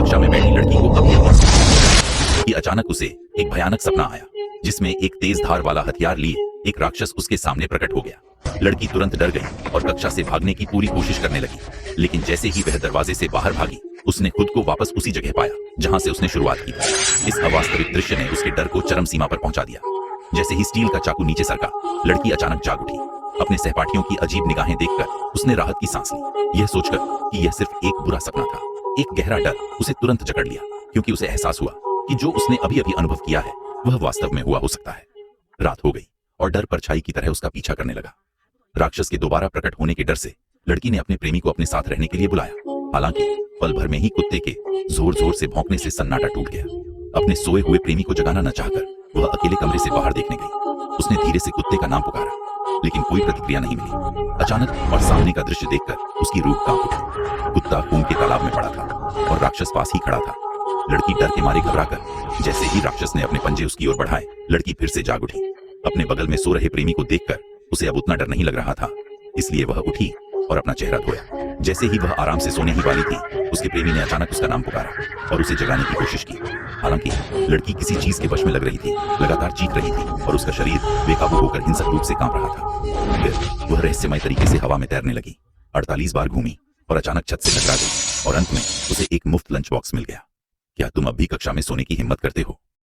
कक्षा में बैठी लड़की को अभी कि अचानक उसे एक भयानक सपना आया, जिसमें एक तेज धार वाला हथियार लिए एक राक्षस उसके सामने प्रकट हो गया। लड़की तुरंत डर गई और कक्षा से भागने की पूरी कोशिश करने लगी, लेकिन जैसे ही वह दरवाजे से बाहर भागी, उसने खुद को वापस उसी जगह पाया जहां से उसने शुरुआत की थी। इस अवास्तविक दृश्य ने उसके डर को चरम सीमा पर पहुंचा दिया। जैसे ही स्टील का चाकू नीचे सरका, लड़की अचानक जाग उठी। अपने सहपाठियों की अजीब निगाहें देखकर उसने राहत की सांस ली, यह सोचकर कि यह सिर्फ एक बुरा सपना था। एक गहरा डर उसे तुरंत जकड़ लिया, क्योंकि उसे एहसास हुआ कि जो उसने अभी अभी अनुभव किया है वह वास्तव में हुआ हो सकता है। रात हो गई और डर परछाई की तरह उसका पीछा करने लगा। राक्षस के दोबारा प्रकट होने के डर से लड़की ने अपने प्रेमी को अपने साथ रहने के लिए बुलाया। हालांकि पल भर में ही कुत्ते के जोर जोर से भौंकने से सन्नाटा टूट गया। अपने सोए हुए प्रेमी को जगाना न चाहकर वह अकेले कमरे से बाहर देखने गई। उसने धीरे से कुत्ते का नाम पुकारा, लेकिन कोई प्रतिक्रिया नहीं मिली। अचानक और सामने का दृश्य देखकर उसकी रूह कांप उठी। कुत्ता खून के तालाब में पड़ा था और राक्षस पास ही खड़ा था। लड़की डर के मारे घबराकर जैसे ही राक्षस ने अपने पंजे उसकी ओर बढ़ाए, लड़की फिर से जाग उठी। अपने बगल में सो रहे प्रेमी को देखकर उसे अब उतना डर नहीं लग रहा था, इसलिए वह उठी और अपना चेहरा धोया। जैसे ही वह आराम से सोने ही वाली थी, उसके प्रेमी ने अचानक उसका नाम पुकारा और उसे जगाने की कोशिश की। हालांकि लड़की किसी चीज के वश में लग रही थी, लगातार चीख रही थी और उसका शरीर बेकाबू होकर हिंसक रूप से कांप रहा था। फिर वह रहस्यमय तरीके से हवा में तैरने लगी, 48 बार घूमी और अचानक छत से टकरा गई और अंत में उसे एक मुफ्त लंच बॉक्स मिल गया। क्या तुम अब भी कक्षा में सोने की हिम्मत करते हो?